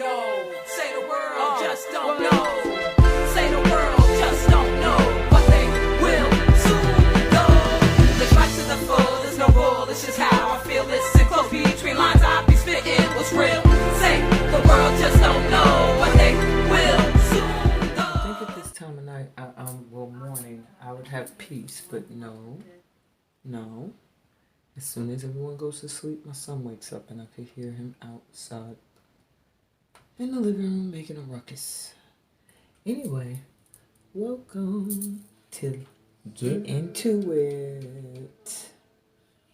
know. Say the world just don't know. Say the world just don't know. But they will soon know. Let's rise to the full, there's no rule, it's just how I feel. Listen close between lines, I be spitting what's real. Say the world just don't know. But they will soon know. I think at this time of night, morning, I would have peace, but no. As soon as everyone goes to sleep, my son wakes up and I could hear him outside in the living room making a ruckus. Anyway, welcome to Get Into It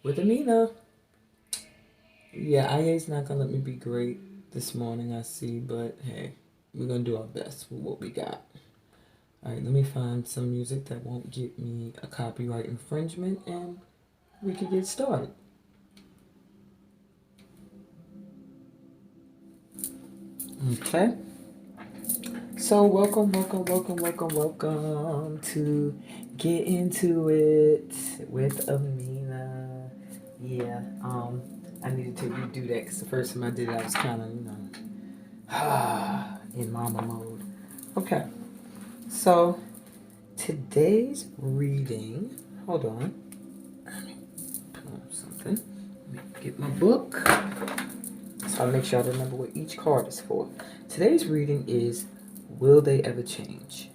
with Amina. Yeah, IA's not gonna let me be great this morning, I see, but hey, we're gonna do our best with what we got. Alright, let me find some music that won't get me a copyright infringement and we can get started. Okay. So welcome to Get Into It with Amina. Yeah, I needed to redo that because the first time I did it, I was kind of, in mama mode. Okay. So today's reading, hold on. Let me put on something. Let me get my book. So I'll make sure I remember what each card is for. Today's reading is Will They Ever Change?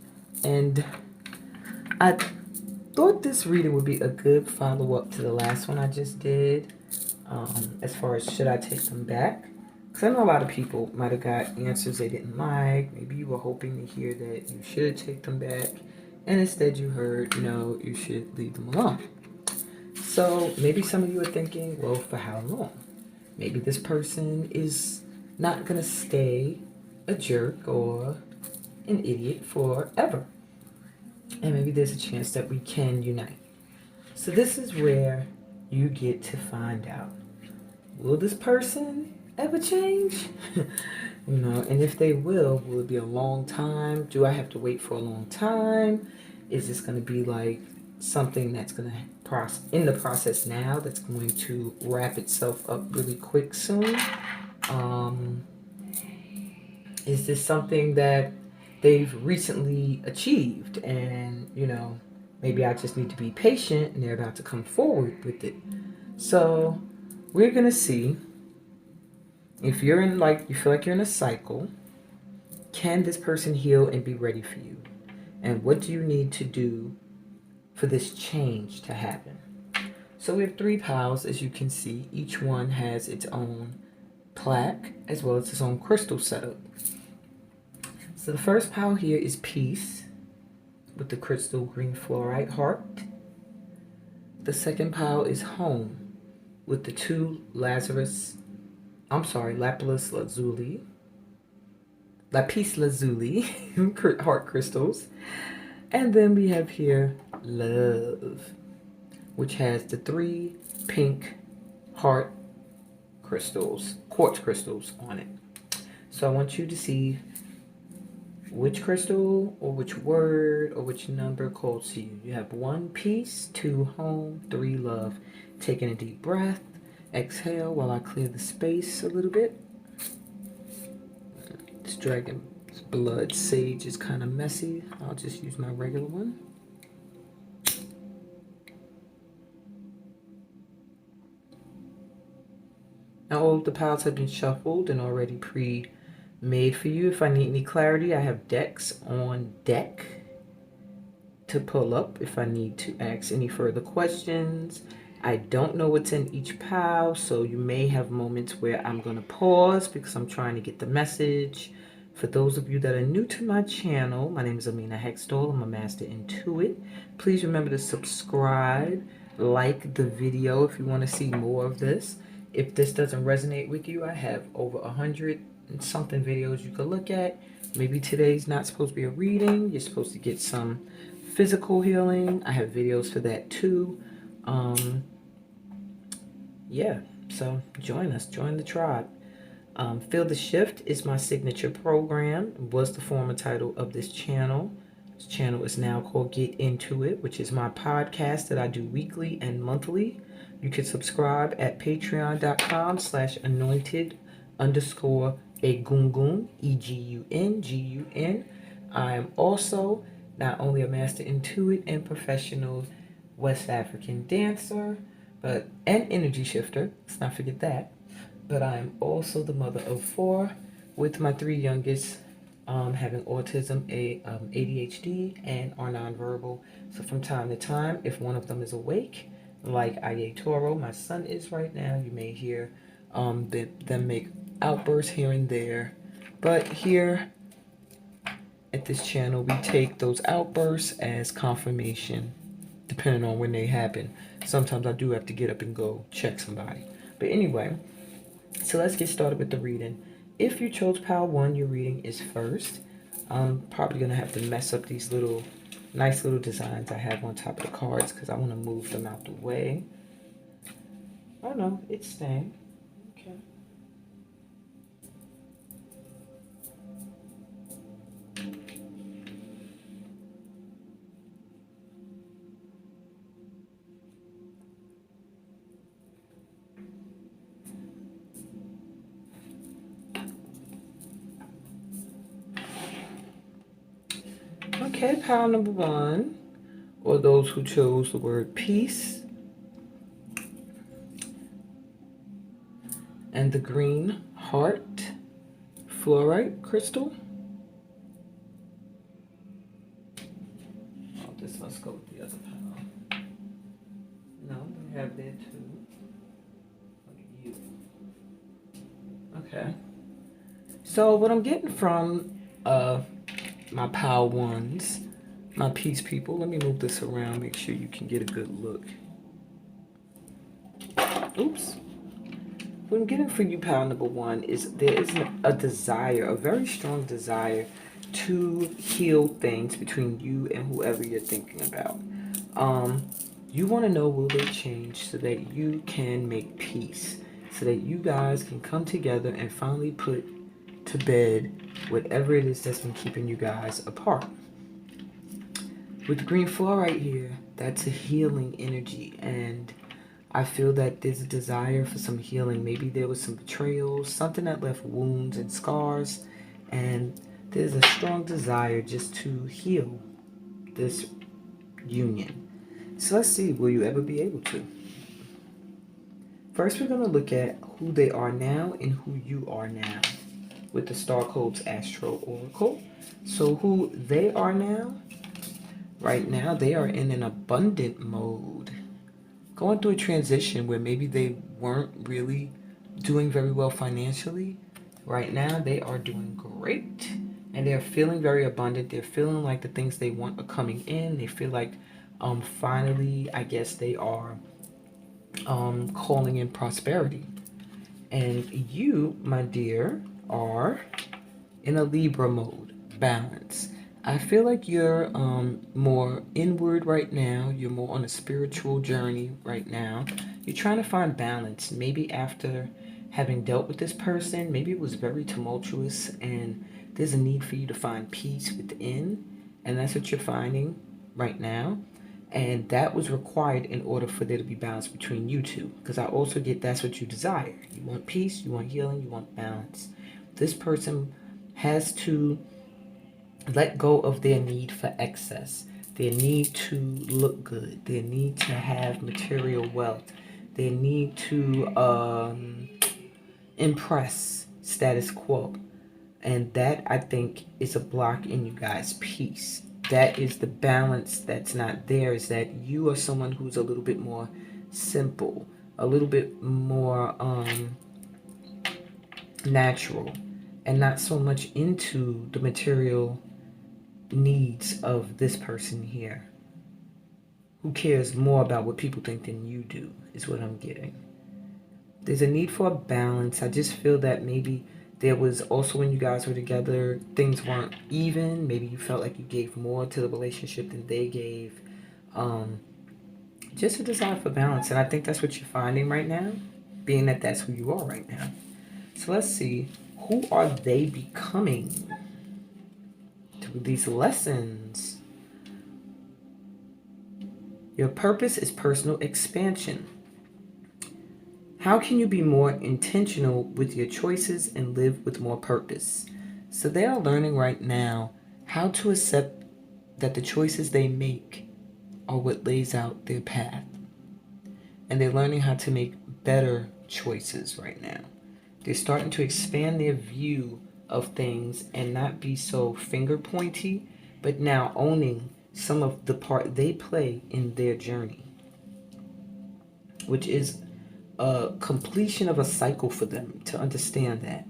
And I thought this reading would be a good follow-up to the last one I just did. As far as should I take them back? Because I know a lot of people might have got answers they didn't like. Maybe you were hoping to hear that you should take them back. And instead you heard, you should leave them alone. So maybe some of you are thinking, well, for how long? Maybe this person is not going to stay a jerk or an idiot forever. And maybe there's a chance that we can unite. So this is where you get to find out. Will this person ever change? And if they will it be a long time? Do I have to wait for a long time? Is this going to be like something that's going to in the process now that's going to wrap itself up really quick soon? Is this something that they've recently achieved and, maybe I just need to be patient and they're about to come forward with it? So we're going to see if you're in you feel like you're in a cycle, can this person heal and be ready for you? And what do you need to do for this change to happen? So we have 3 piles, as you can see. Each one has its own plaque as well as its own crystal setup. So the first pile here is peace with the crystal green fluorite heart. The second pile is home with the 2 lapis lazuli heart crystals. And then we have here love, which has the 3 pink heart crystals, quartz crystals on it. So I want you to see which crystal or which word or which number calls to you. You have 1 peace, 2 home, 3 love. Taking a deep breath. Exhale while I clear the space a little bit. This dragon's blood sage is kind of messy. I'll just use my regular one. Now all of the piles have been shuffled and already pre-made for you. If I need any clarity, I have decks on deck to pull up if I need to ask any further questions. I don't know what's in each pile, so you may have moments where I'm going to pause because I'm trying to get the message. For those of you that are new to my channel, my name is Amina Hextall. I'm a master Intuit. Please remember to subscribe, like the video if you want to see more of this. If this doesn't resonate with you, I have over 100 and something videos you can look at. Maybe today's not supposed to be a reading. You're supposed to get some physical healing. I have videos for that too. Yeah, so join us, join the tribe. Feel the Shift is my signature program. It was the former title of this channel. This channel is now called Get Into It, which is my podcast that I do weekly and monthly. You can subscribe at patreon.com/anointed_ Egungun, Egungun. I'm also not only a master intuit and professional West African dancer, but an energy shifter. Let's not forget that. But I'm also the mother of 4, with my 3 youngest having autism, ADHD, and are nonverbal. So from time to time, if one of them is awake, like Aye Toro, my son is right now, you may hear them make outbursts here and there. But here at this channel, we take those outbursts as confirmation, depending on when they happen. Sometimes I do have to get up and go check somebody. But anyway, so let's get started with the reading. If you chose pile 1, your reading is first. I'm probably going to have to mess up these nice little designs I have on top of the cards because I want to move them out the way. Oh no, it's staying. Okay. Okay, pile number 1, or those who chose the word peace, and the green heart fluorite crystal. Oh, this must go with the other pile. No, we have there too. Look at you. Okay. So what I'm getting from my pile 1s, my peace people. Let me move this around, make sure you can get a good look. Oops. What I'm getting for you, pile number 1, is there is a desire, a very strong desire to heal things between you and whoever you're thinking about. You want to know, will they change so that you can make peace, so that you guys can come together and finally put to bed whatever it is that's been keeping you guys apart. With the green fluorite here, that's a healing energy, and I feel that there's a desire for some healing. Maybe there was some betrayal, something that left wounds and scars, and there's a strong desire just to heal this union. So let's see, will you ever be able to? First, we're going to look at who they are now and who you are now with the Star Codes Astro Oracle. So who they are now, right now, they are in an abundant mode. Going through a transition where maybe they weren't really doing very well financially. Right now, they are doing great. And they're feeling very abundant. They're feeling like the things they want are coming in. They feel like finally, I guess they are calling in prosperity. And you, my dear, are in a Libra mode, balance. I feel like you're more inward right now. You're more on a spiritual journey right now. You're trying to find balance. Maybe after having dealt with this person, maybe it was very tumultuous and there's a need for you to find peace within. And that's what you're finding right now. And that was required in order for there to be balance between you two. Because I also get that's what you desire. You want peace, you want healing, you want balance. This person has to let go of their need for excess, their need to look good, their need to have material wealth, their need to impress status quo. And that, I think, is a block in you guys' peace. That is the balance that's not there, is that you are someone who's a little bit more simple, a little bit more natural, and not so much into the material needs of this person here, who cares more about what people think than you do, is what I'm getting. There's a need for a balance. I just feel that maybe there was also, when you guys were together, things weren't even. Maybe you felt like you gave more to the relationship than they gave. Just a desire for balance. And I think that's what you're finding right now, being that that's who you are right now. So let's see, who are they becoming through these lessons? Your purpose is personal expansion. How can you be more intentional with your choices and live with more purpose? So they are learning right now how to accept that the choices they make are what lays out their path. And they're learning how to make better choices right now. They're starting to expand their view of things and not be so finger pointy, but now owning some of the part they play in their journey, which is a completion of a cycle for them to understand that.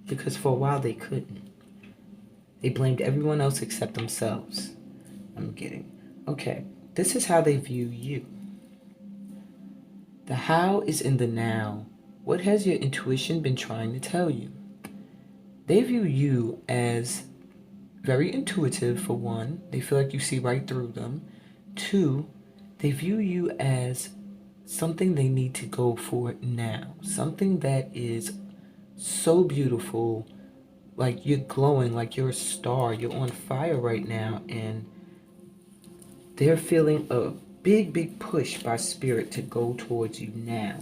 Because for a while they couldn't. They blamed everyone else except themselves. I'm kidding. Okay, this is how they view you. The how is in the now. What has your intuition been trying to tell you? They view you as very intuitive, for one. They feel like you see right through them. Two, they view you as something they need to go for now. Something that is so beautiful, like you're glowing, like you're a star. You're on fire right now, and they're feeling a big push by spirit to go towards you now.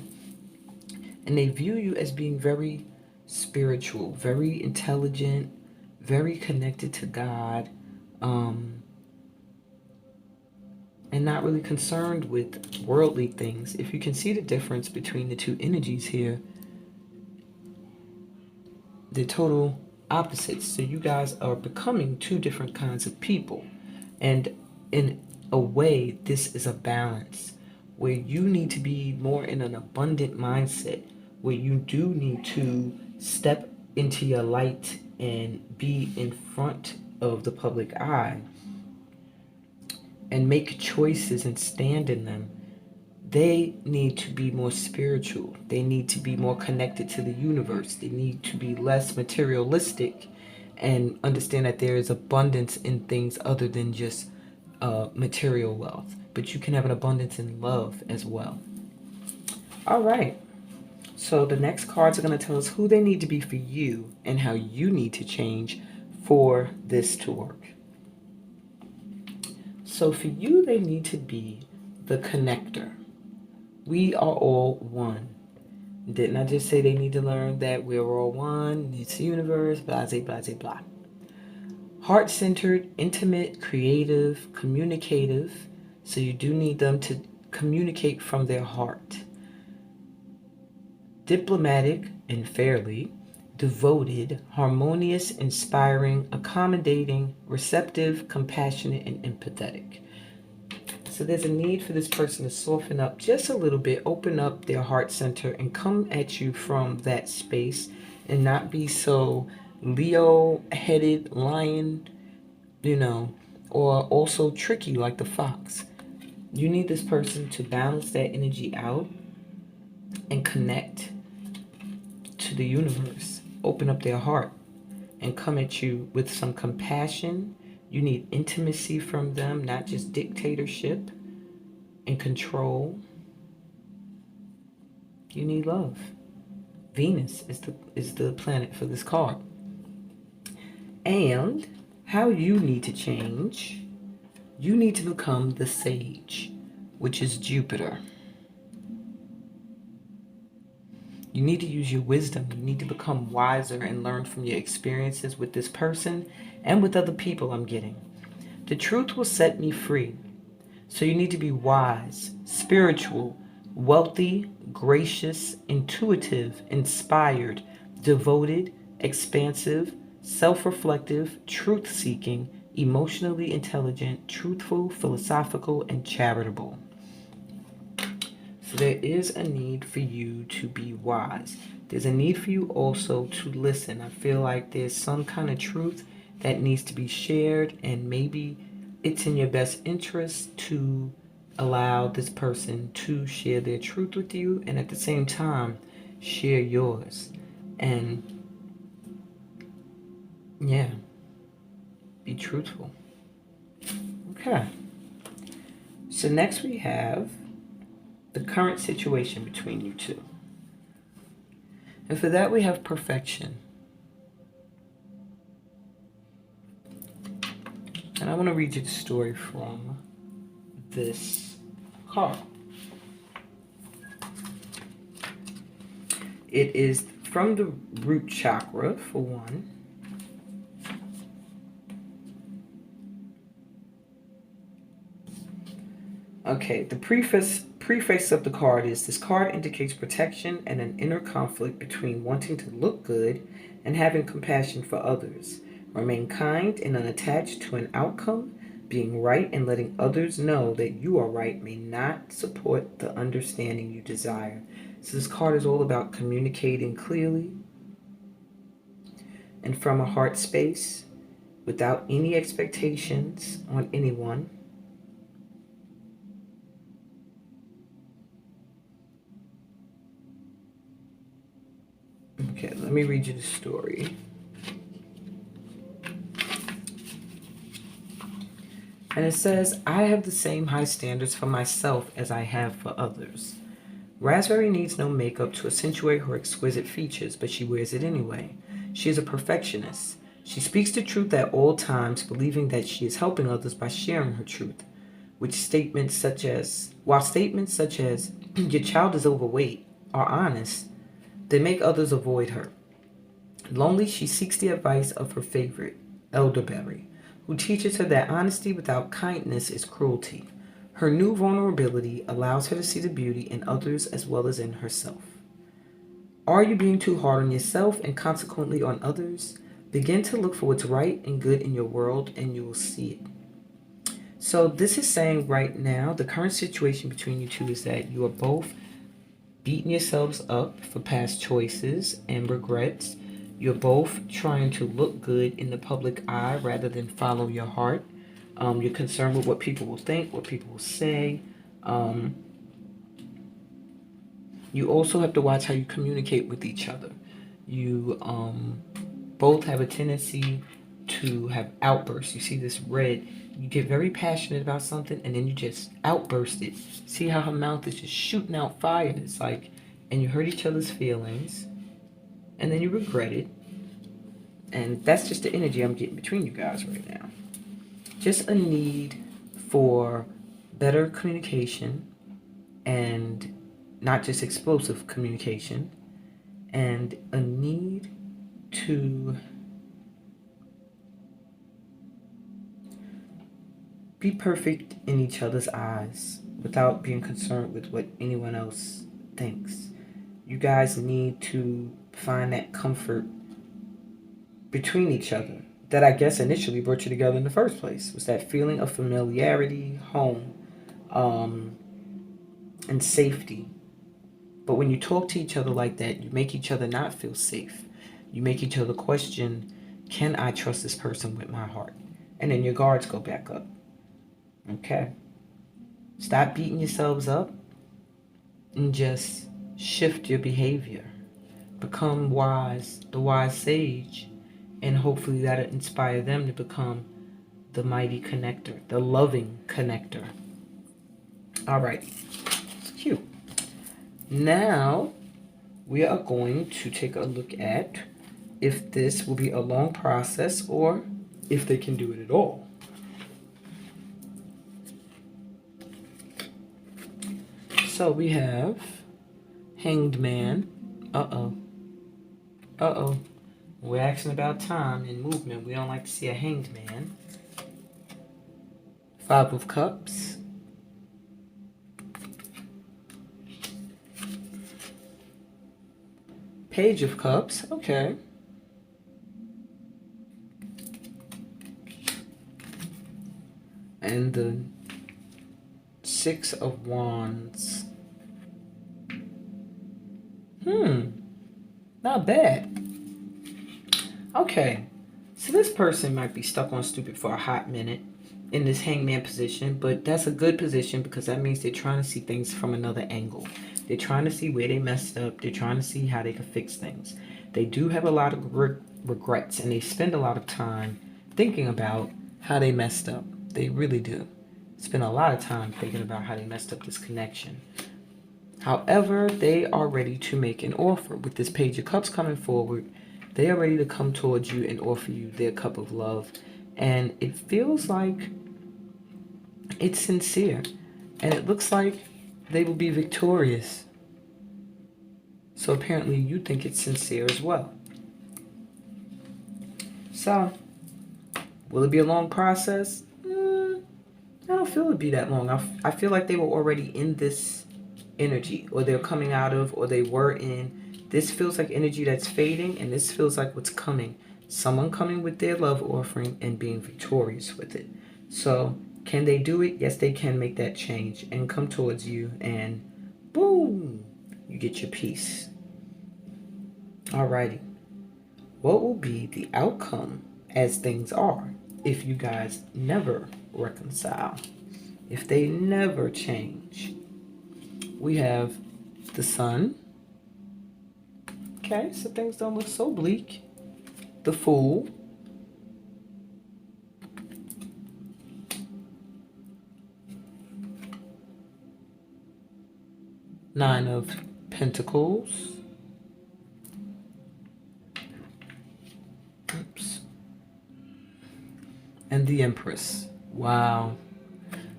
And they view you as being very spiritual, very intelligent, very connected to God, and not really concerned with worldly things. If you can see the difference between the two energies here, they're total opposites. So you guys are becoming two different kinds of people. And in a way, this is a balance where you need to be more in an abundant mindset, where you do need to step into your light and be in front of the public eye and make choices and stand in them. They need to be more spiritual. They need to be more connected to the universe. They need to be less materialistic and understand that there is abundance in things other than just material wealth. But you can have an abundance in love as well. All right. So the next cards are going to tell us who they need to be for you and how you need to change for this to work. So for you, they need to be the connector. We are all one. Didn't I just say they need to learn that we're all one? It's the universe, blah, blah, blah, blah. Heart-centered, intimate, creative, communicative. So you do need them to communicate from their heart. Diplomatic and fairly, devoted, harmonious, inspiring, accommodating, receptive, compassionate, and empathetic. So there's a need for this person to soften up just a little bit, open up their heart center, and come at you from that space and not be so Leo-headed lion, or also tricky like the fox. You need this person to balance that energy out and connect to the universe, open up their heart, and come at you with some compassion. You need intimacy from them, not just dictatorship and control. You need love. Venus is the planet for this card. And how you need to change, you need to become the sage, which is Jupiter. You need to use your wisdom. You need to become wiser and learn from your experiences with this person and with other people I'm getting. The truth will set me free. So you need to be wise, spiritual, wealthy, gracious, intuitive, inspired, devoted, expansive, self-reflective, truth-seeking, emotionally intelligent, truthful, philosophical, and charitable. So there is a need for you to be wise. There's a need for you also to listen. I feel like there's some kind of truth that needs to be shared, and maybe it's in your best interest to allow this person to share their truth with you and at the same time share yours. And yeah, be truthful. Okay. So next we have the current situation between you two. And for that we have perfection. And I want to read you the story from this card. It is from the root chakra, for one. Okay, the preface of the card is, this card indicates protection and an inner conflict between wanting to look good and having compassion for others. Remain kind and unattached to an outcome. Being right and letting others know that you are right may not support the understanding you desire. So this card is all about communicating clearly and from a heart space without any expectations on anyone. Okay, let me read you the story. And it says, I have the same high standards for myself as I have for others. Raspberry needs no makeup to accentuate her exquisite features, but she wears it anyway. She is a perfectionist. She speaks the truth at all times, believing that she is helping others by sharing her truth. While statements such as, your child is overweight, are honest, they make others avoid her. Lonely, she seeks the advice of her favorite, Elderberry, who teaches her that honesty without kindness is cruelty. Her new vulnerability allows her to see the beauty in others as well as in herself. Are you being too hard on yourself and consequently on others? Begin to look for what's right and good in your world and you will see it. So this is saying right now, the current situation between you two is that you are both beating yourselves up for past choices and regrets. You're both trying to look good in the public eye rather than follow your heart. You're concerned with what people will think, what people will say. You also have to watch how you communicate with each other. You both have a tendency to have outbursts. You see this red, you get very passionate about something and then you just outburst it. See how her mouth is just shooting out fire? It's like, and you hurt each other's feelings and then you regret it. And that's just the energy I'm getting between you guys right now. Just a need for better communication and not just explosive communication, and a need to be perfect in each other's eyes without being concerned with what anyone else thinks. You guys need to find that comfort between each other that I guess initially brought you together in the first place. Was that feeling of familiarity, home, and safety. But when you talk to each other like that, you make each other not feel safe. You make each other question, can I trust this person with my heart? And then your guards go back up. Okay? Stop beating yourselves up and just shift your behavior. Become wise, the wise sage, and hopefully that'll inspire them to become the mighty connector, the loving connector. All right, it's cute. Now we are going to take a look at if this will be a long process or if they can do it at all. So we have Hanged Man. Uh-oh. We're asking about time and movement. We don't like to see a hanged man. Five of Cups. Page of Cups. Okay. And the Six of Wands. Not bad. Okay, so this person might be stuck on stupid for a hot minute in this hangman position, but that's a good position because that means they're trying to see things from another angle. They're trying to see where they messed up. They're trying to see how they can fix things. They do have a lot of regrets, and they spend a lot of time thinking about how they messed up. They really do. Spend a lot of time thinking about how they messed up this connection. However, they are ready to make an offer. With this Page of Cups coming forward, they are ready to come towards you and offer you their cup of love. And it feels like it's sincere. And it looks like they will be victorious. So apparently you think it's sincere as well. So, will it be a long process? I don't feel it'd be that long. I feel like they were already in this energy, or they're coming out of, or they were in. This feels like energy that's fading, and this feels like what's coming. Someone coming with their love offering and being victorious with it. So, can they do it? Yes, they can make that change and come towards you, and boom, you get your peace. Alrighty. What will be the outcome as things are if you guys never reconcile? If they never change? We have the Sun. Okay, so things don't look so bleak. The Fool. Nine of Pentacles. Oops. And the Empress. Wow.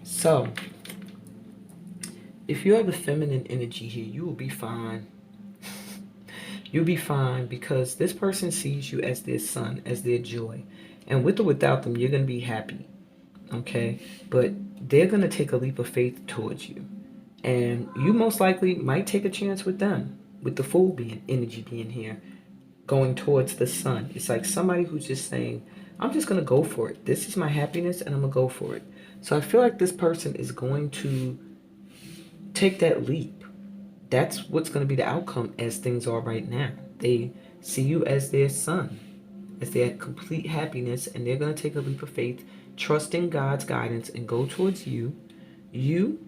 So, if you have a feminine energy here, you will be fine. You'll be fine because this person sees you as their sun, as their joy. And with or without them, you're going to be happy. Okay? But they're going to take a leap of faith towards you. And you most likely might take a chance with them, with the Fool being energy being here, going towards the sun. It's like somebody who's just saying, I'm just going to go for it. This is my happiness and I'm going to go for it. So I feel like this person is going to take that leap. That's what's going to be the outcome as things are right now. They see you as their sun, as their complete happiness, and they're going to take a leap of faith, trusting God's guidance and go towards you. You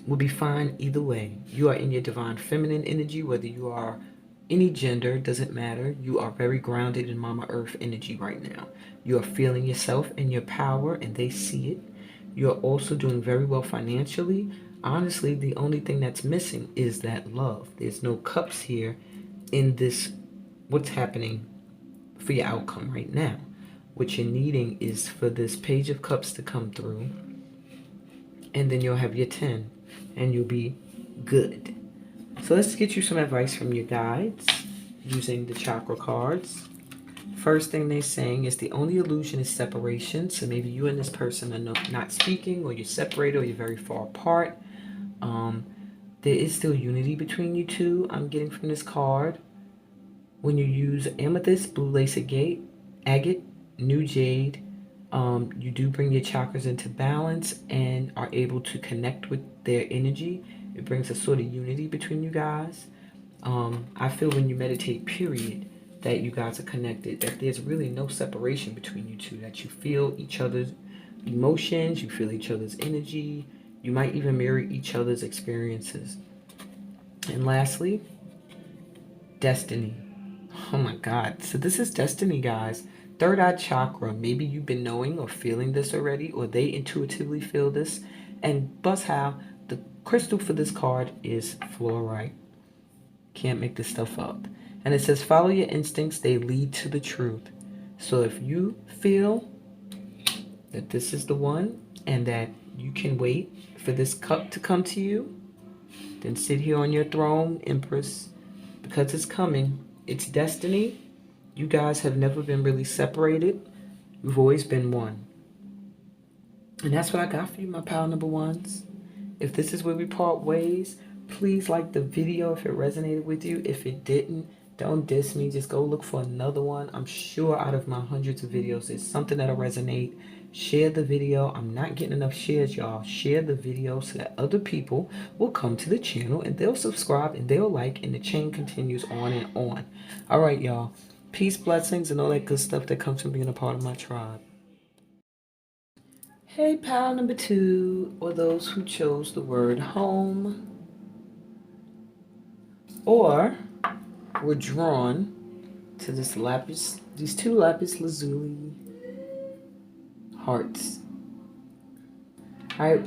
will be fine either way. You are in your divine feminine energy, whether you are any gender, doesn't matter. You are very grounded in Mama Earth energy right now. You are feeling yourself and your power, and they see it. You're also doing very well financially. Honestly, the only thing that's missing is that love. There's no cups here in this, what's happening for your outcome right now. What you're needing is for this Page of Cups to come through, and then you'll have your 10, and you'll be good. So let's get you some advice from your guides using the chakra cards. First thing they're saying is the only illusion is separation. So maybe you and this person are not speaking, or you're separated, or you're very far apart. There is still unity between you two, I'm getting from this card. When you use amethyst, blue lace agate, new jade, you do bring your chakras into balance and are able to connect with their energy. It brings a sort of unity between you guys. I feel when you meditate, period, that you guys are connected, that there's really no separation between you two, that you feel each other's emotions, you feel each other's energy, you might even mirror each other's experiences. And lastly, destiny. Oh my God. So this is destiny, guys. Third eye chakra. Maybe you've been knowing or feeling this already, or they intuitively feel this. And buzz how the crystal for this card is fluorite. Can't make this stuff up. And it says, follow your instincts. They lead to the truth. So if you feel that this is the one and that you can wait for this cup to come to you, then sit here on your throne, Empress, because it's coming. It's destiny. You guys have never been really separated. You've always been one. And that's what I got for you, my pal number ones. If this is where we part ways, please like the video if it resonated with you. If it didn't, don't diss me. Just go look for another one. I'm sure out of my hundreds of videos, there's something that'll resonate. Share the video. I'm not getting enough shares, y'all. Share the video so that other people will come to the channel and they'll subscribe and they'll like, and the chain continues on and on. All right, y'all. Peace, blessings, and all that good stuff that comes from being a part of my tribe. Hey, pal number 2, or those who chose the word home, or were drawn to this these two lapis lazuli hearts. All right,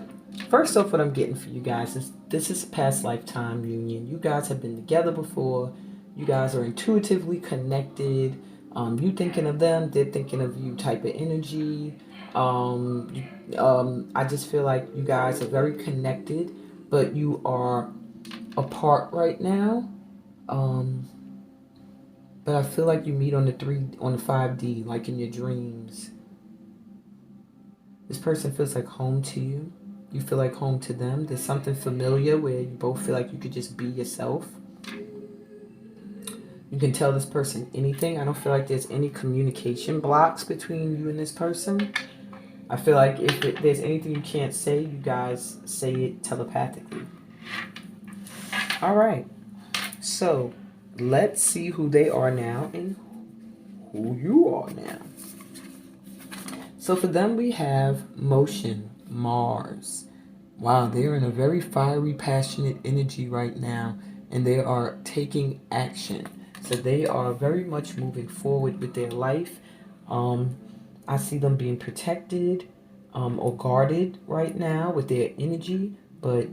first off, what I'm getting for you guys is this is a past lifetime union. You guys have been together before. You guys are intuitively connected. You thinking of them, they're thinking of you type of energy. I just feel like you guys are very connected, but you are apart right now. Um, but I feel like you meet on the 5D, like in your dreams. This person feels like home to you. You feel like home to them. There's something familiar where you both feel like you could just be yourself. You can tell this person anything. I don't feel like there's any communication blocks between you and this person. I feel like if there's anything you can't say, you guys say it telepathically. All right. So let's see who they are now and who you are now. So for them, we have motion, Mars. Wow, they're in a very fiery, passionate energy right now, and they are taking action. So they are very much moving forward with their life. I see them being protected or guarded right now with their energy, but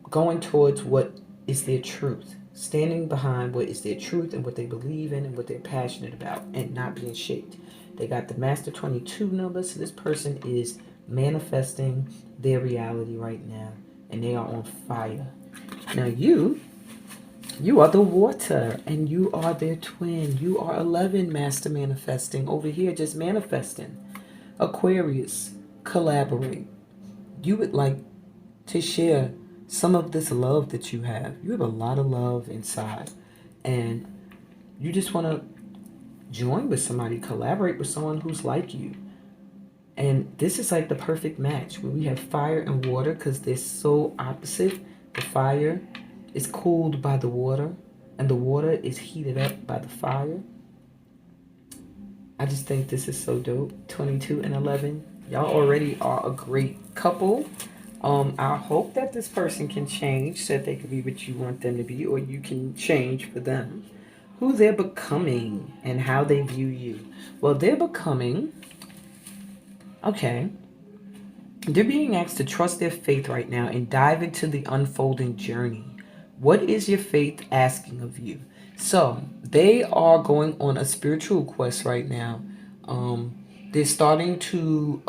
going towards what is their truth. Standing behind what is their truth and what they believe in and what they're passionate about, and not being shaped. They got the Master 22 number, so this person is manifesting their reality right now, and they are on fire. Now you are the water, and you are their twin. You are 11, Master Manifesting. Over here, just manifesting. Aquarius, collaborate. You would like to share some of this love that you have. You have a lot of love inside, and you just want to join with somebody, collaborate with someone who's like you. And this is like the perfect match where we have fire and water because they're so opposite. The fire is cooled by the water, and the water is heated up by the fire. I just think this is so dope. 22 and 11. Y'all already are a great couple. I hope that this person can change so that they can be what you want them to be, or you can change for them. Who they're becoming and how they view you. Well, they're becoming, okay, they're being asked to trust their faith right now and dive into the unfolding journey. What is your faith asking of you? So they are going on a spiritual quest right now. They're starting to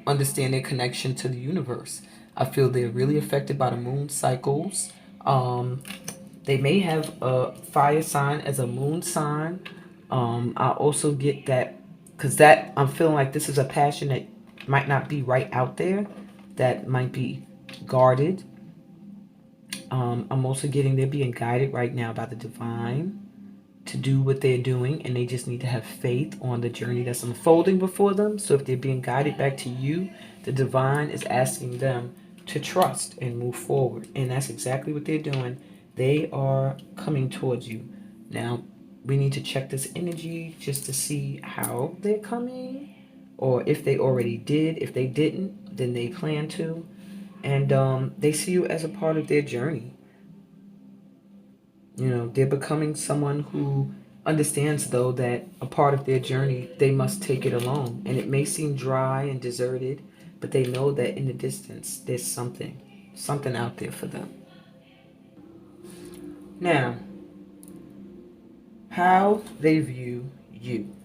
understand their connection to the universe. I feel they're really affected by the moon cycles. They may have a fire sign as a moon sign. I also get that because that I'm feeling like this is a passion that might not be right out there, that might be guarded. I'm also getting they're being guided right now by the divine to do what they're doing, and they just need to have faith on the journey that's unfolding before them. So if they're being guided back to you, the divine is asking them to trust and move forward, and that's exactly what they're doing. They are coming towards you. Now, we need to check this energy just to see how they're coming, or if they already did. If they didn't, then they plan to. And they see you as a part of their journey. You know, they're becoming someone who understands, though, that a part of their journey, they must take it alone. And it may seem dry and deserted, but they know that in the distance, there's something out there for them. Now, how they view you.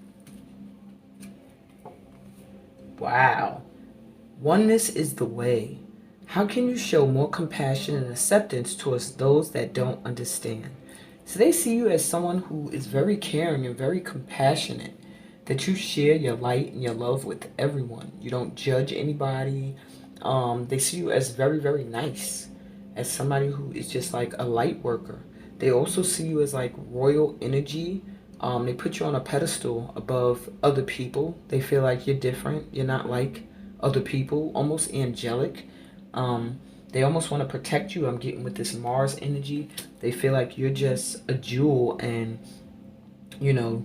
Wow. Oneness is the way. How can you show more compassion and acceptance towards those that don't understand? So they see you as someone who is very caring and very compassionate, that you share your light and your love with everyone. You don't judge anybody. They see you as very, very nice, as somebody who is just like a light worker. They also see you as like royal energy. They put you on a pedestal above other people. They feel like you're different. You're not like other people, almost angelic. They almost want to protect you. I'm getting with this Mars energy. They feel like you're just a jewel, and you know,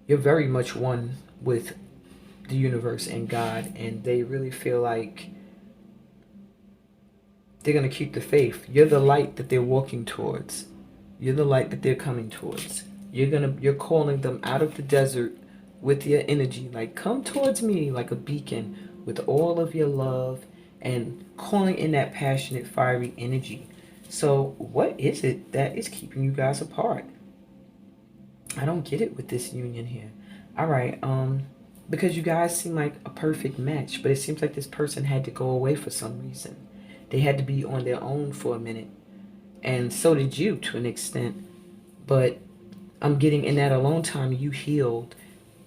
you're very much one with the universe and God, and they really feel like they're going to keep the faith. You're the light that they're walking towards. You're the light that they're coming towards. You're calling them out of the desert with your energy, like come towards me like a beacon with all of your love, and calling in that passionate, fiery energy. So what is it that is keeping you guys apart? I don't get it with this union here. All right, because you guys seem like a perfect match, but it seems like this person had to go away for some reason. They had to be on their own for a minute. and so did you to an extent. But I'm getting in that alone time, you healed,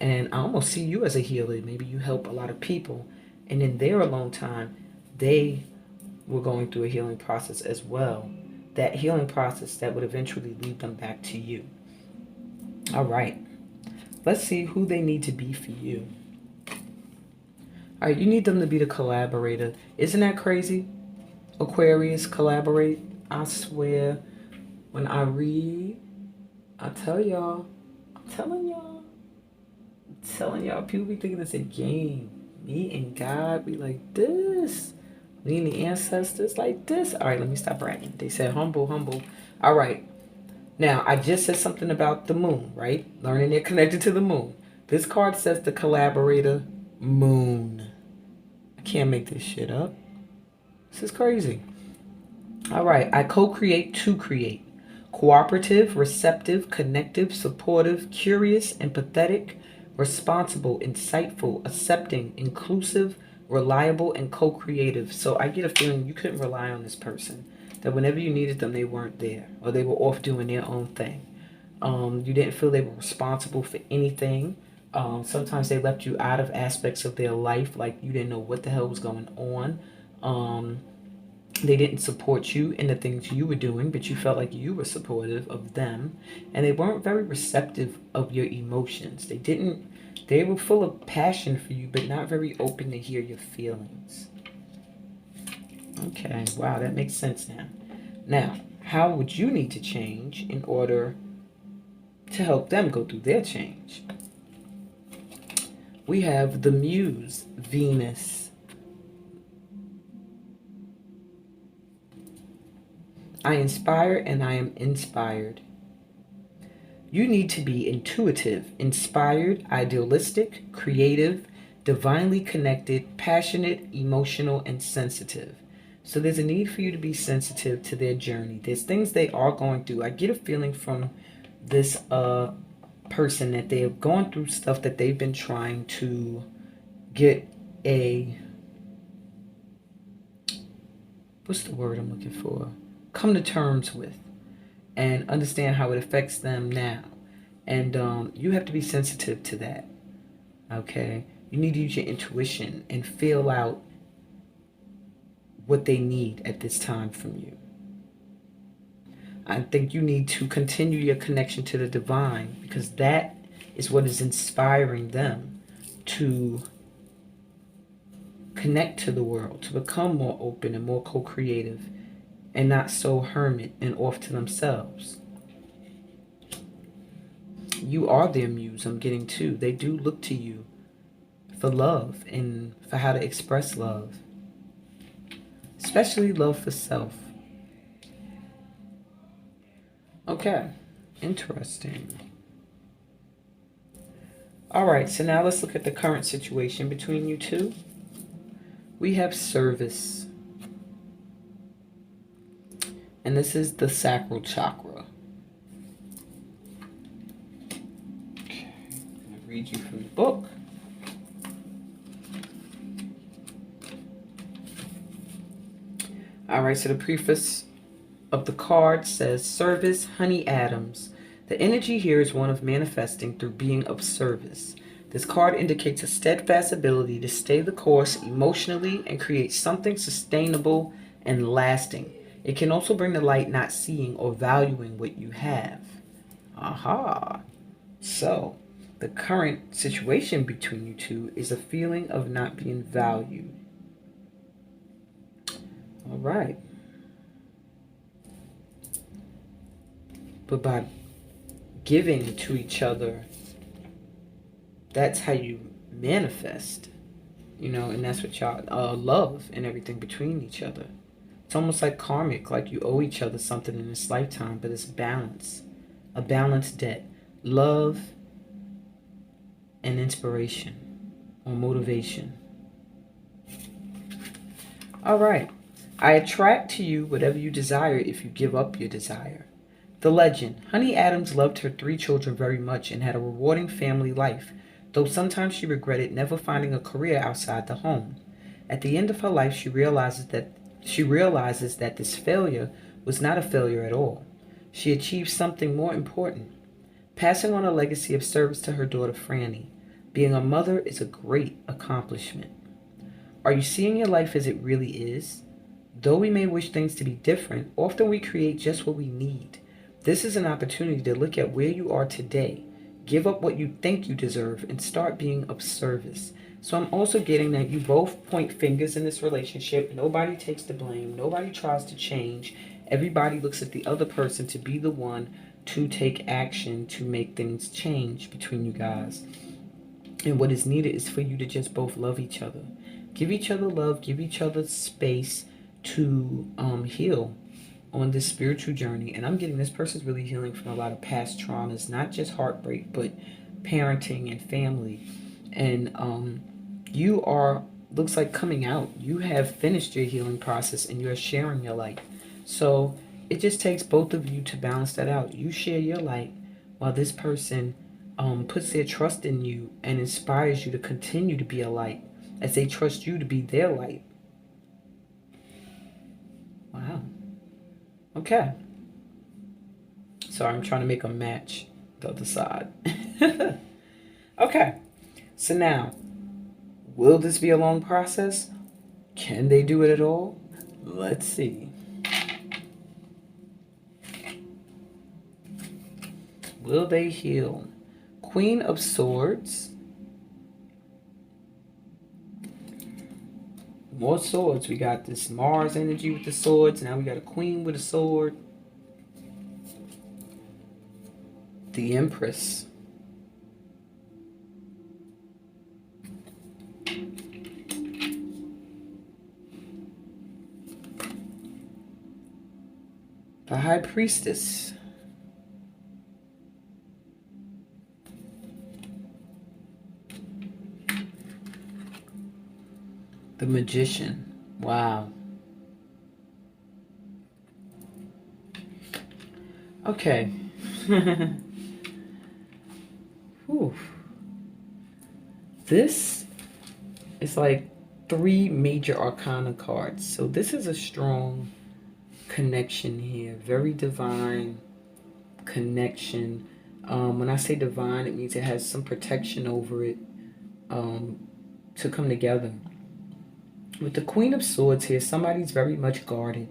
and I almost see you as a healer. Maybe you help a lot of people, and in their alone time, they were going through a healing process as well. That healing process that would eventually lead them back to you. All right. Let's see who they need to be for you. All right, you need them to be the collaborator. Isn't that crazy? Aquarius, collaborate. I swear, when I read, I tell y'all, I'm telling y'all, people be thinking it's a game. Me and God be like this. Me and the ancestors like this. All right, let me stop bragging. They said humble, humble. All right. Now, I just said something about the moon, right? Learning they're connected to the moon. This card says the collaborator, moon. I can't make this shit up. This is crazy. All right. I co-create to create. Cooperative, receptive, connective, supportive, curious, empathetic, responsible, insightful, accepting, inclusive, reliable, and co-creative. So I get a feeling you couldn't rely on this person. That whenever you needed them, they weren't there. Or they were off doing their own thing. You didn't feel they were responsible for anything. Sometimes they left you out of aspects of their life. Like you didn't know what the hell was going on. They didn't support you in the things you were doing, but you felt like you were supportive of them. And they weren't very receptive of your emotions. They were full of passion for you, but not very open to hear your feelings. Okay, wow, that makes sense now. Now, how would you need to change in order to help them go through their change? We have the Muse, Venus. I inspire and I am inspired. You need to be intuitive, inspired, idealistic, creative, divinely connected, passionate, emotional, and sensitive. So there's a need for you to be sensitive to their journey. There's things they are going through. I get a feeling from this person that they have gone through stuff that they've been trying to get what's the word I'm looking for? Come to terms with and understand how it affects them now. And you have to be sensitive to that. Okay? You need to use your intuition and feel out what they need at this time from you. I think you need to continue your connection to the divine, because that is what is inspiring them to connect to the world, to become more open and more co-creative and not so hermit and off to themselves. You are their muse, I'm getting too. They do look to you for love and for how to express love. Especially love for self. Okay, interesting. All right, so now let's look at the current situation between you two. We have service. And this is the sacral chakra. Okay, I'm going to read you from the book. All right, so the preface of the card says, Service, Honey Adams. The energy here is one of manifesting through being of service. This card indicates a steadfast ability to stay the course emotionally and create something sustainable and lasting. It can also bring to light not seeing or valuing what you have. Aha. So, the current situation between you two is a feeling of not being valued. All right. But by giving to each other, that's how you manifest, and that's what y'all love and everything between each other. It's almost like karmic, like you owe each other something in this lifetime, but it's balance, a balanced debt, love and inspiration or motivation. All right. I attract to you whatever you desire if you give up your desire. The legend. Honey Adams loved her 3 children very much and had a rewarding family life, though sometimes she regretted never finding a career outside the home. At the end of her life, she realizes that this failure was not a failure at all. She achieved something more important, passing on a legacy of service to her daughter Franny. Being a mother is a great accomplishment. Are you seeing your life as it really is? Though we may wish things to be different, often we create just what we need. This is an opportunity to look at where you are today, give up what you think you deserve, and start being of service. So I'm also getting that you both point fingers in this relationship. Nobody takes the blame. Nobody tries to change. Everybody looks at the other person to be the one to take action to make things change between you guys. And what is needed is for you to just both love each other. Give each other love. Give each other space to heal on this spiritual journey. And I'm getting this person's really healing from a lot of past traumas, not just heartbreak, but parenting and family. And you are, looks like, coming out. You have finished your healing process and you are sharing your light. So it just takes both of you to balance that out. You share your light while this person puts their trust in you and inspires you to continue to be a light as they trust you to be their light. Wow. Okay. Sorry, I'm trying to make a match the other side. Okay. So now, will this be a long process? Can they do it at all? Let's see. Will they heal? Queen of Swords. More swords. We got this Mars energy with the swords. Now we got a queen with a sword. The Empress. The High Priestess. The Magician. Wow. Okay. Whew. This is like 3 major arcana cards. So this is a strong connection here. Very divine connection. When I say divine, it means it has some protection over it to come together. With the Queen of Swords here, somebody's very much guarded.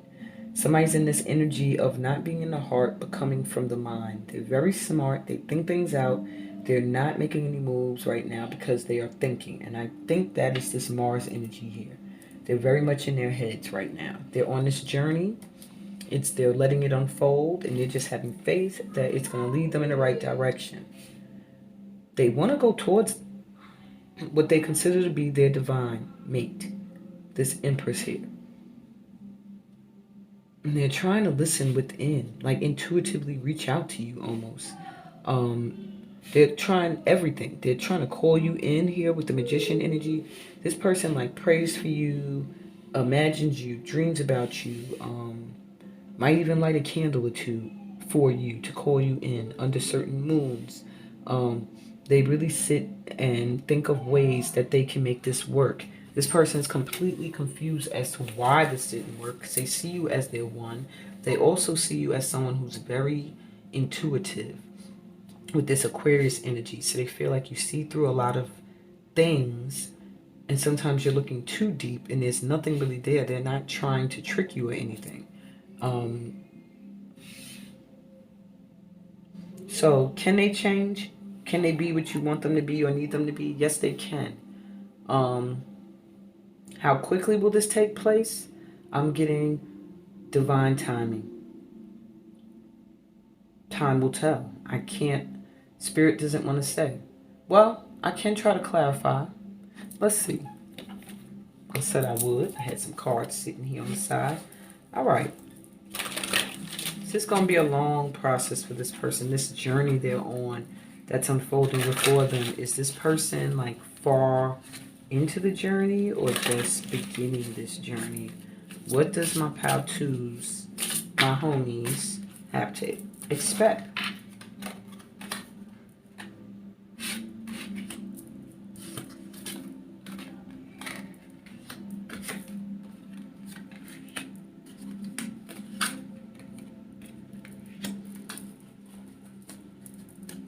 Somebody's in this energy of not being in the heart, but coming from the mind. They're very smart. They think things out. They're not making any moves right now because they are thinking. And I think that is this Mars energy here. They're very much in their heads right now. They're on this journey. They're letting it unfold, and they're just having faith that it's going to lead them in the right direction. They want to go towards what they consider to be their divine mate. This Empress here. And they're trying to listen within, like intuitively reach out to you almost. They're trying everything. They're trying to call you in here with the Magician energy. This person like prays for you, imagines you, dreams about you, might even light a candle or two for you to call you in under certain moons. They really sit and think of ways that they can make this work. This person is completely confused as to why this didn't work because they see you as their one. They also see you as someone who's very intuitive with this Aquarius energy. So they feel like you see through a lot of things, and sometimes you're looking too deep and there's nothing really there. They're not trying to trick you or anything. So can they change? Can they be what you want them to be or need them to be? Yes, they can. How quickly will this take place? I'm getting divine timing. Time will tell. I can't. Spirit doesn't want to say. Well, I can try to clarify. Let's see. I said I would. I had some cards sitting here on the side. All right. It's just going to be a long process for this person. This journey they're on that's unfolding before them. Is this person like far into the journey or just beginning this journey? What does my pal twos, my homies, have to expect?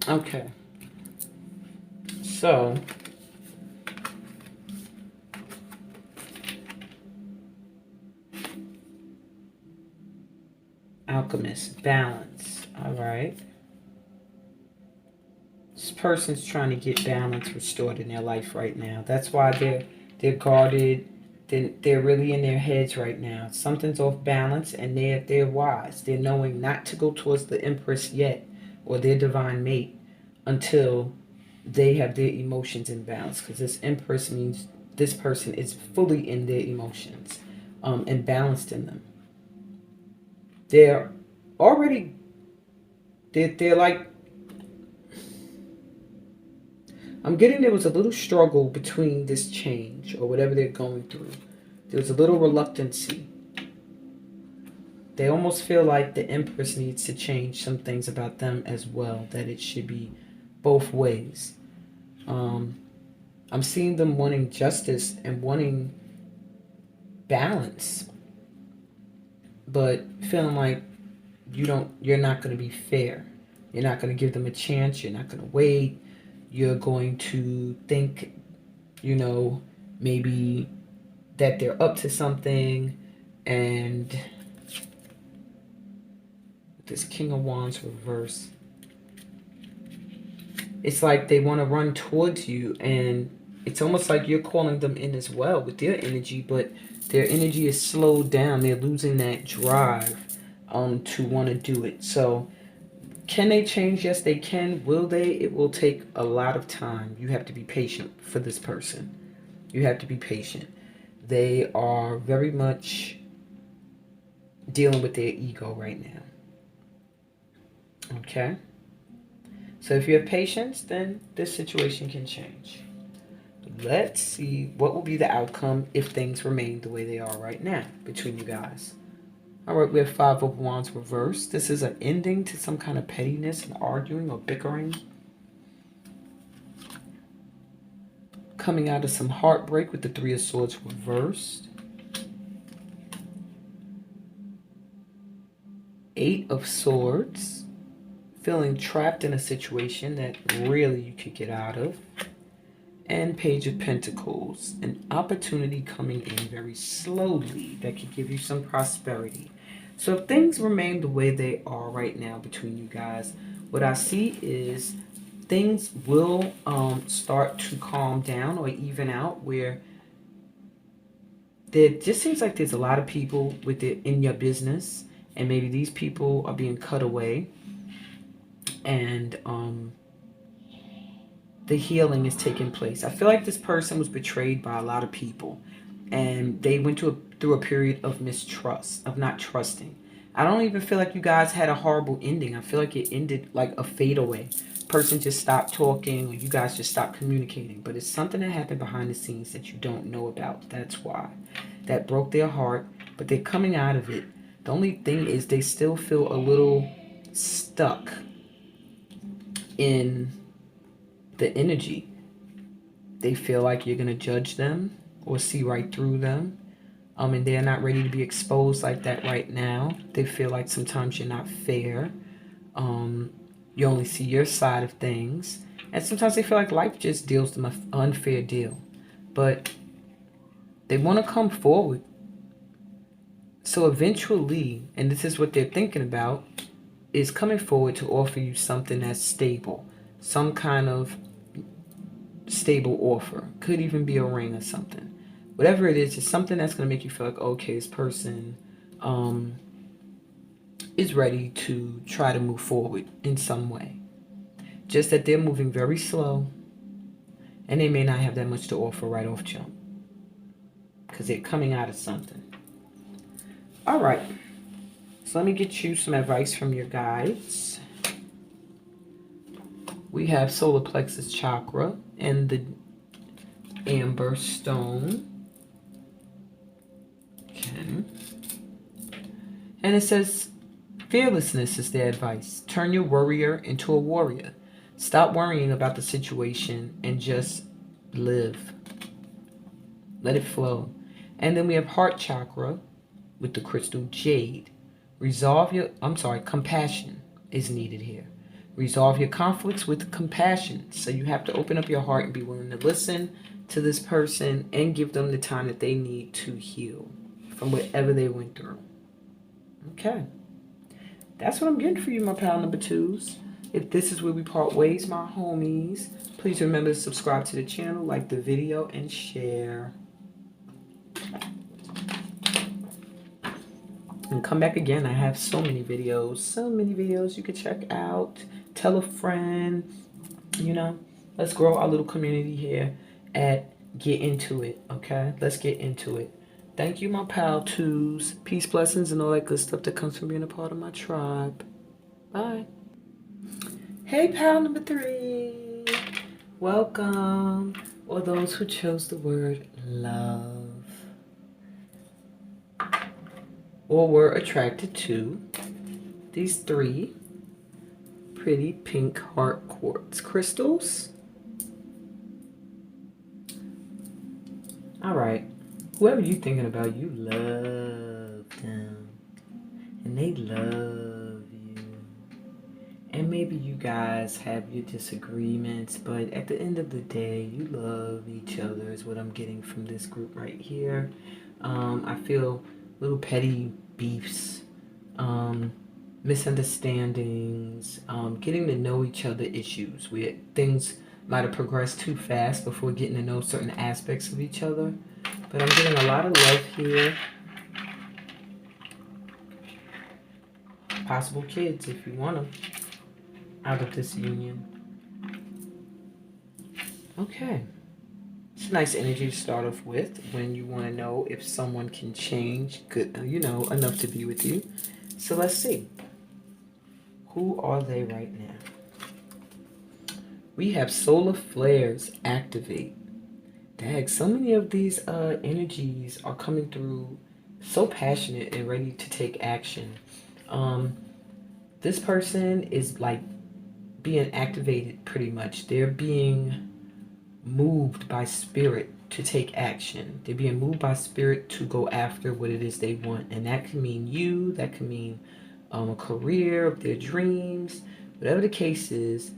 Okay. So, Alchemist, balance. All right. This person's trying to get balance restored in their life right now. That's why they're guarded. They're really in their heads right now. Something's off balance, and they're wise. They're knowing not to go towards the Empress yet, or their divine mate, until they have their emotions in balance. Because this Empress means this person is fully in their emotions, and balanced in them. They're already. They're like. I'm getting there was a little struggle between this change or whatever they're going through. There was a little reluctancy. They almost feel like the Empress needs to change some things about them as well, that it should be both ways. I'm seeing them wanting justice and wanting balance, but feeling like you're not going to be fair. You're not going to give them a chance. You're not going to wait. You're going to think, maybe that they're up to something. And this King of Wands reverse, it's like they want to run towards you, and it's almost like you're calling them in as well with their energy, but their energy is slowed down. They're losing that drive to want to do it. So can they change? Yes, they can. Will they? It will take a lot of time. You have to be patient for this person. You have to be patient. They are very much dealing with their ego right now. Okay? So if you have patience, then this situation can change. Let's see what will be the outcome if things remain the way they are right now between you guys. All right, we have Five of Wands reversed. This is an ending to some kind of pettiness and arguing or bickering. Coming out of some heartbreak with the Three of Swords reversed. Eight of Swords. Feeling trapped in a situation that really you could get out of. And Page of Pentacles. An opportunity coming in very slowly that could give you some prosperity. So if things remain the way they are right now between you guys, what I see is things will start to calm down or even out, where there just seems like there's a lot of people with it in your business, and maybe these people are being cut away, and the healing is taking place. I feel like this person was betrayed by a lot of people, and they went through a period of mistrust, of not trusting. I don't even feel like you guys had a horrible ending. I feel like it ended like a fadeaway. Person just stopped talking, or you guys just stopped communicating. But it's something that happened behind the scenes that you don't know about. That's why. That broke their heart, but they're coming out of it. The only thing is they still feel a little stuck in the energy. They feel like you're going to judge them or see right through them. And they're not ready to be exposed like that right now. They feel like sometimes you're not fair. You only see your side of things. And sometimes they feel like life just deals them an unfair deal. But they want to come forward. So eventually, and this is what they're thinking about, is coming forward to offer you something that's stable. Some kind of stable offer. Could even be a ring or something. Whatever it is, it's something that's going to make you feel like, okay, this person is ready to try to move forward in some way. Just that they're moving very slow, and they may not have that much to offer right off jump, because they're coming out of something. All right. So let me get you some advice from your guides. We have solar plexus chakra and the amber stone. Okay. And it says, fearlessness is their advice. Turn your worrier into a warrior. Stop worrying about the situation and just live. Let it flow. And then we have heart chakra with the crystal jade. Compassion is needed here. Resolve your conflicts with compassion. So you have to open up your heart and be willing to listen to this person and give them the time that they need to heal from whatever they went through. Okay. That's what I'm getting for you, my pal number twos. If this is where we part ways, my homies, please remember to subscribe to the channel, like the video, and share. And come back again. I have so many videos you can check out. Tell a friend. You know, let's grow our little community here at Get Into It, okay? Let's get into it. Thank you, my pal twos. Peace, blessings, and all that good stuff that comes from being a part of my tribe. Bye. Hey, pal number three. Welcome. Or those who chose the word love. Or were attracted to these three pretty pink heart quartz crystals. All right. Whoever you thinking about, you love them. And they love you. And maybe you guys have your disagreements, but at the end of the day, you love each other is what I'm getting from this group right here. I feel little petty beefs, misunderstandings, getting to know each other issues where things might have progressed too fast before getting to know certain aspects of each other. But I'm getting a lot of love here. Possible kids if you want them out of this union. Okay. It's a nice energy to start off with when you want to know if someone can change good, you know, enough to be with you. So let's see. Who are they right now? We have solar flares activate. Dag, so many of these energies are coming through so passionate and ready to take action. This person is like being activated pretty much. They're being moved by spirit to take action. They're being moved by spirit to go after what it is they want. And that can mean you, that can mean a career of their dreams, whatever the case is.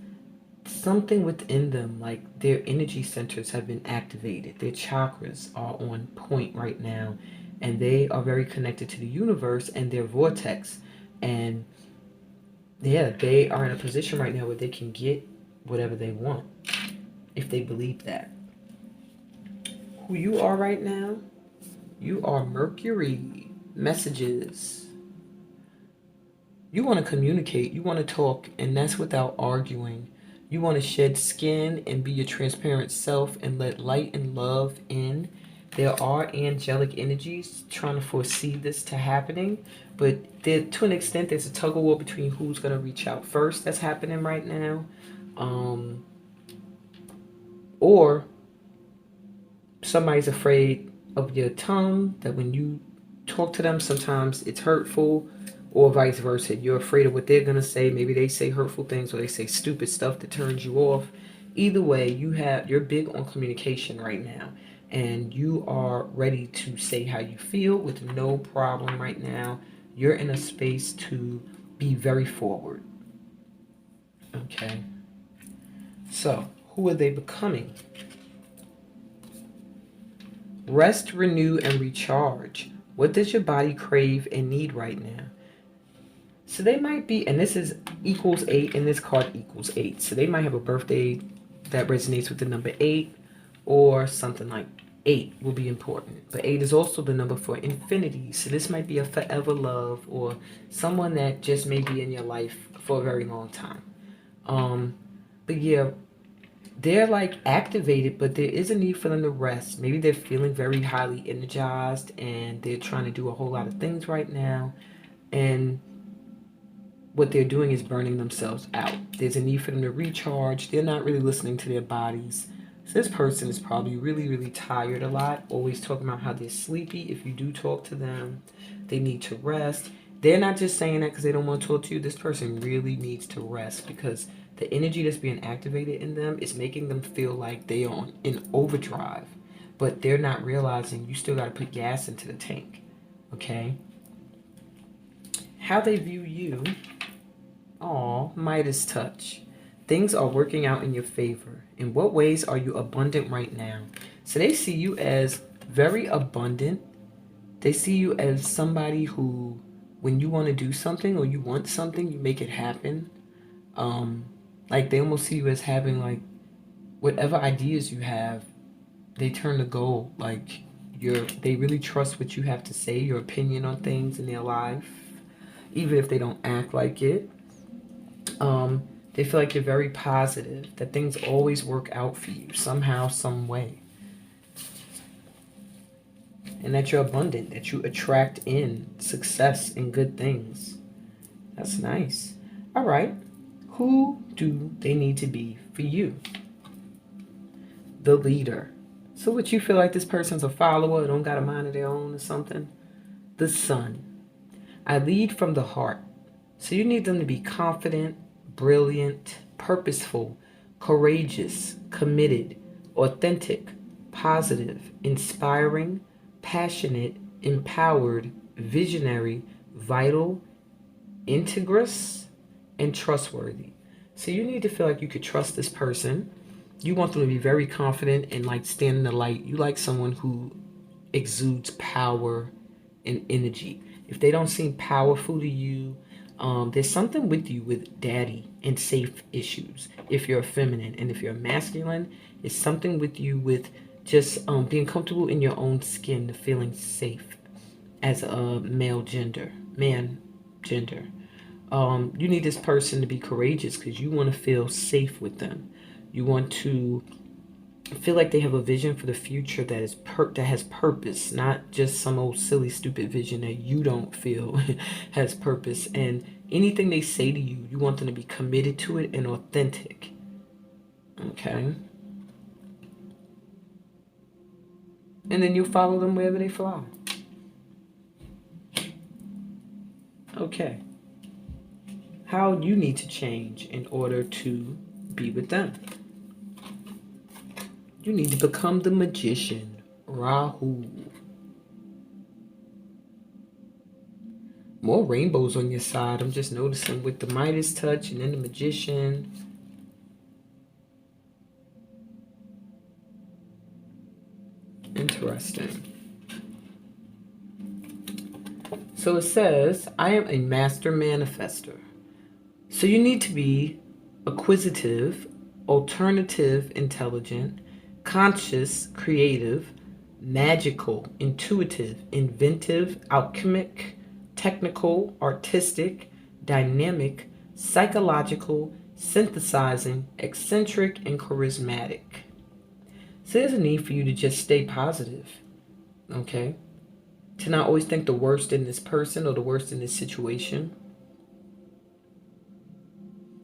Something within them, like their energy centers have been activated. Their chakras are on point right now, and they are very connected to the universe and their vortex. And yeah, they are in a position right now where they can get whatever they want if they believe that. Who you are right now, you are Mercury. Messages. You want to communicate, you want to talk, and that's without arguing. You want to shed skin and be your transparent self and let light and love in. There are angelic energies trying to foresee this to happening, but to an extent, there's a tug of war between who's going to reach out first. That's happening right now. Or somebody's afraid of your tongue, that when you talk to them, sometimes it's hurtful. Or vice versa. You're afraid of what they're going to say. Maybe they say hurtful things or they say stupid stuff that turns you off. Either way, you're big on communication right now. And you are ready to say how you feel with no problem right now. You're in a space to be very forward. Okay. So, who are they becoming? Rest, renew, and recharge. What does your body crave and need right now? So they might be, and this is equals 8, and this card equals 8. So they might have a birthday that resonates with the number 8, or something like 8 will be important. But 8 is also the number for infinity. So this might be a forever love, or someone that just may be in your life for a very long time. But yeah, they're like activated, but there is a need for them to rest. Maybe they're feeling very highly energized, and they're trying to do a whole lot of things right now. And what they're doing is burning themselves out. There's a need for them to recharge. They're not really listening to their bodies. So this person is probably really, really tired a lot, always talking about how they're sleepy. If you do talk to them, they need to rest. They're not just saying that because they don't want to talk to you. This person really needs to rest because the energy that's being activated in them is making them feel like they are in overdrive. But they're not realizing you still got to put gas into the tank. Okay? How they view you. Aw, Midas touch. Things are working out in your favor. In what ways are you abundant right now? So they see you as very abundant. They see you as somebody who, when you want to do something or you want something, you make it happen. Like they almost see you as having like whatever ideas you have, they turn to gold. Like they really trust what you have to say, your opinion on things in their life, even if they don't act like it. They feel like you're very positive, that things always work out for you somehow, some way. And that you're abundant, that you attract in success and good things. That's nice. All right. Who do they need to be for you? The leader. So would you feel like this person's a follower, don't got a mind of their own or something? The sun. I lead from the heart. So you need them to be confident, brilliant, purposeful, courageous, committed, authentic, positive, inspiring, passionate, empowered, visionary, vital, integrous, and trustworthy. So you need to feel like you could trust this person. You want them to be very confident and like stand in the light. You like someone who exudes power and energy. If they don't seem powerful to you, there's something with you with daddy and safe issues. If you're feminine, and if you're masculine, it's something with you with just being comfortable in your own skin, feeling safe as a man gender. You need this person to be courageous because you want to feel safe with them. You want to feel like they have a vision for the future that is that has purpose, not just some old silly stupid vision that you don't feel has purpose. And anything they say to you, you want them to be committed to it and authentic. Okay. And then you follow them wherever they fly. Okay. How you need to change in order to be with them. You need to become the magician, Rahu. More rainbows on your side. I'm just noticing with the Midas touch and then the magician. Interesting. So it says, I am a master manifester. So you need to be acquisitive, alternative, intelligent, conscious, creative, magical, intuitive, inventive, alchemic, technical, artistic, dynamic, psychological, synthesizing, eccentric, and charismatic. So there's a need for you to just stay positive, okay? To not always think the worst in this person or the worst in this situation.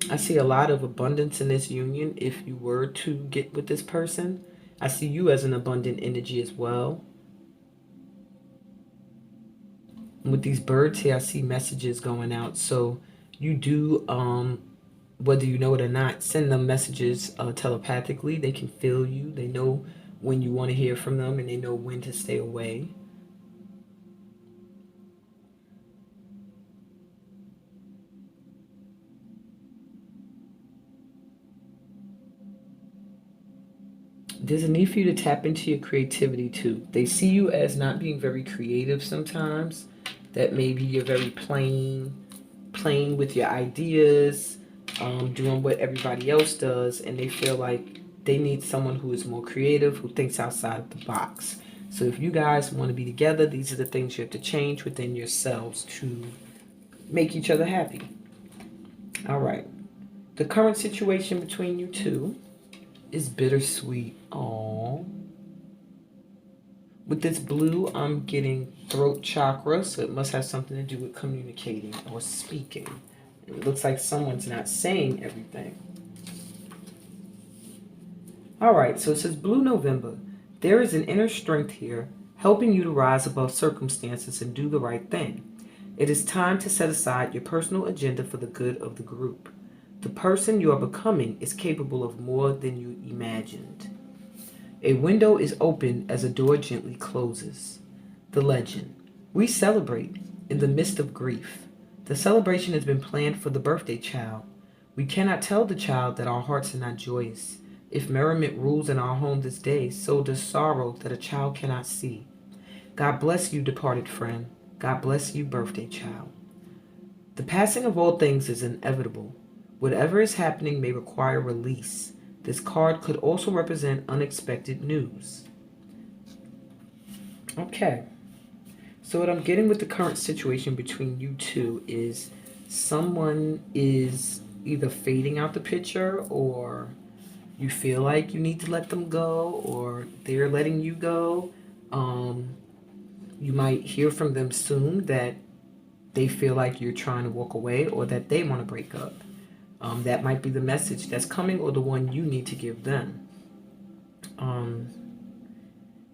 I see a lot of abundance in this union if you were to get with this person. I see you as an abundant energy as well. And with these birds here, I see messages going out. So you do, whether you know it or not, send them messages telepathically. They can feel you. They know when you want to hear from them and they know when to stay away. There's a need for you to tap into your creativity too. They see you as not being very creative sometimes. That maybe you're very playing with your ideas, doing what everybody else does, and they feel like they need someone who is more creative, who thinks outside of the box. So if you guys want to be together, these are the things you have to change within yourselves to make each other happy. All right. The current situation between you two is bittersweet. Aww. With this blue, I'm getting throat chakra, so it must have something to do with communicating or speaking. It looks like someone's not saying everything. All right, so it says Blue November. There is an inner strength here, helping you to rise above circumstances and do the right thing. It is time to set aside your personal agenda for the good of the group. The person you are becoming is capable of more than you imagined. A window is open as a door gently closes. The legend. We celebrate in the midst of grief. The celebration has been planned for the birthday child. We cannot tell the child that our hearts are not joyous. If merriment rules in our home this day, so does sorrow that a child cannot see. God bless you, departed friend. God bless you, birthday child. The passing of all things is inevitable. Whatever is happening may require release. This card could also represent unexpected news. Okay. So what I'm getting with the current situation between you two is someone is either fading out the picture, or you feel like you need to let them go, or they're letting you go. You might hear from them soon that they feel like you're trying to walk away, or that they want to break up. That might be the message that's coming, or the one you need to give them.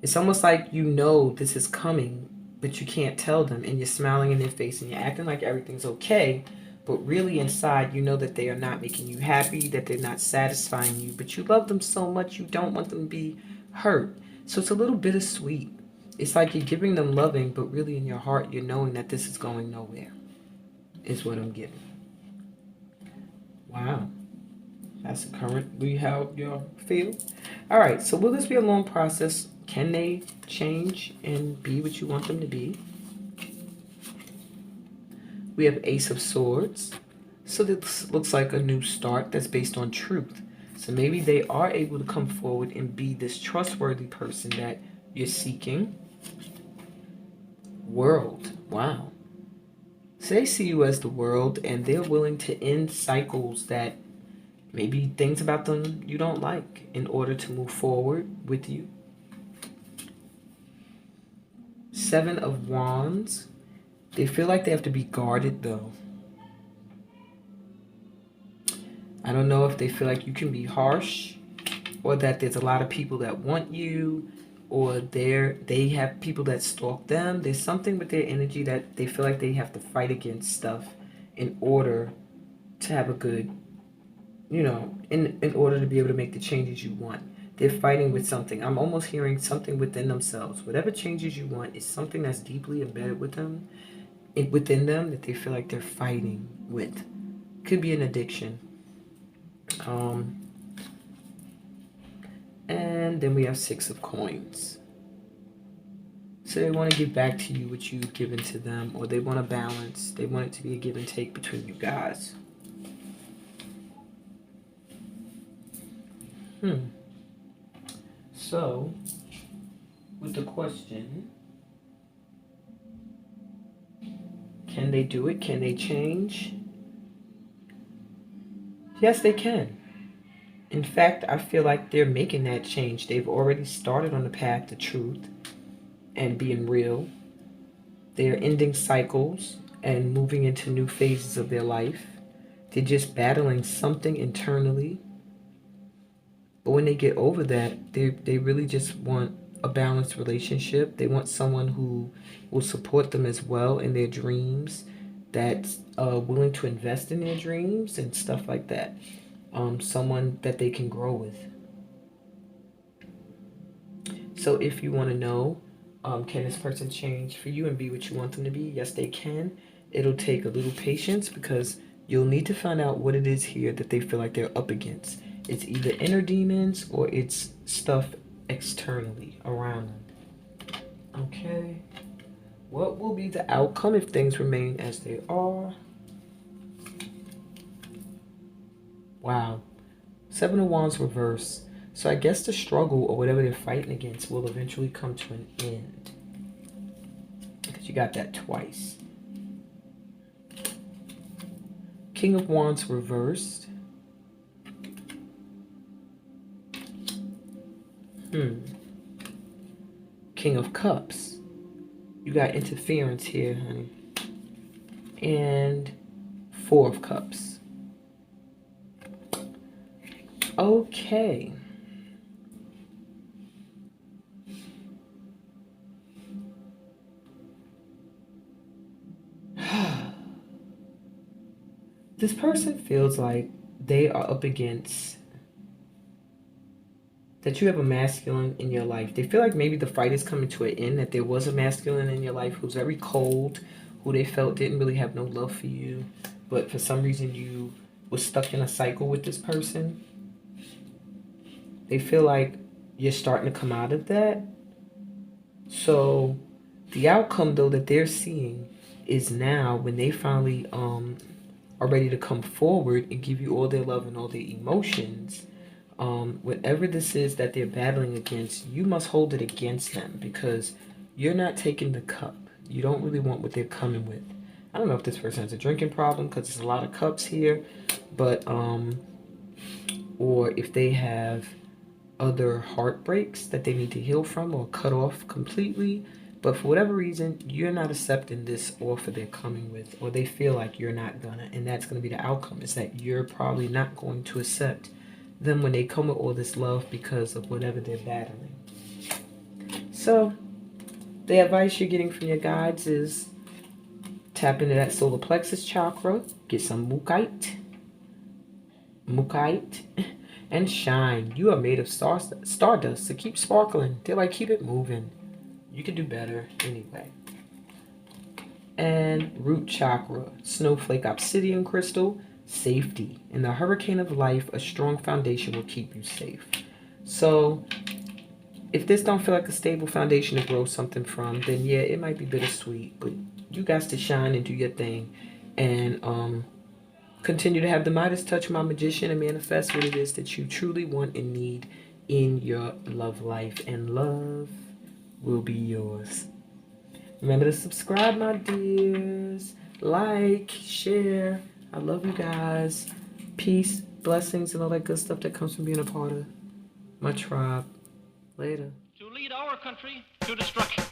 It's almost like you know this is coming, but you can't tell them, and you're smiling in their face and you're acting like everything's okay, but really inside you know that they are not making you happy, that they're not satisfying you, but you love them so much you don't want them to be hurt. So it's a little bittersweet. It's like you're giving them loving, but really in your heart you're knowing that this is going nowhere, is what I'm getting. Wow. That's currently how y'all feel. All right, so will this be a long process? Can they change and be what you want them to be? We have Ace of Swords. So this looks like a new start that's based on truth. So maybe they are able to come forward and be this trustworthy person that you're seeking. World. Wow. So they see you as the world, and they're willing to end cycles that maybe things about them you don't like in order to move forward with you. Seven of Wands. They feel like they have to be guarded though. I don't know if they feel like you can be harsh, or that there's a lot of people that want you, or they have people that stalk them. There's something with their energy that they feel like they have to fight against stuff in order to have a good, in order to be able to make the changes you want. They're fighting with something. I'm almost hearing something within themselves. Whatever changes you want is something that's deeply embedded with them, within them, that they feel like they're fighting with. Could be an addiction. And then we have Six of Coins. So they want to give back to you what you've given to them, or they want to balance. They want it to be a give and take between you guys. So, with the question, can they do it? Can they change? Yes, they can. In fact, I feel like they're making that change. They've already started on the path to truth and being real. They're ending cycles and moving into new phases of their life. They're just battling something internally. But when they get over that, they really just want a balanced relationship. They want someone who will support them as well in their dreams, that's willing to invest in their dreams and stuff like that. Someone that they can grow with. So if you want to know, can this person change for you and be what you want them to be? Yes, they can. It'll take a little patience, because you'll need to find out what it is here that they feel like they're up against. It's either inner demons or it's stuff externally around them. Okay. What will be the outcome if things remain as they are? Wow. Seven of Wands reverse. So I guess the struggle or whatever they're fighting against will eventually come to an end. Because you got that twice. King of Wands reversed. King of Cups. You got interference here, honey. And Four of Cups. Okay. This person feels like they are up against that you have a masculine in your life. They feel like maybe the fight is coming to an end, that there was a masculine in your life who's very cold, who they felt didn't really have no love for you, but for some reason you was stuck in a cycle with this person. They feel like you're starting to come out of that. So the outcome though that they're seeing is now when they finally are ready to come forward and give you all their love and all their emotions, whatever this is that they're battling against, you must hold it against them because you're not taking the cup. You don't really want what they're coming with. I don't know if this person has a drinking problem because there's a lot of cups here, but or if they have other heartbreaks that they need to heal from or cut off completely. But for whatever reason, you're not accepting this offer they're coming with, or they feel like you're not gonna, and that's gonna be the outcome, is that you're probably not going to accept them when they come with all this love because of whatever they're battling. So the advice you're getting from your guides is tap into that solar plexus chakra, get some Mukite, and shine. You are made of stardust, so keep sparkling. They're like, keep it moving. You can do better anyway. And root chakra, snowflake obsidian crystal, safety. In the hurricane of life, a strong foundation will keep you safe. So if this don't feel like a stable foundation to grow something from, then yeah, it might be bittersweet, but you got to shine and do your thing. And continue to have the Midas touch, my magician, and manifest what it is that you truly want and need in your love life. And love will be yours. Remember to subscribe, my dears. Like, share. I love you guys. Peace, blessings, and all that good stuff that comes from being a part of my tribe. Later. To lead our country to destruction.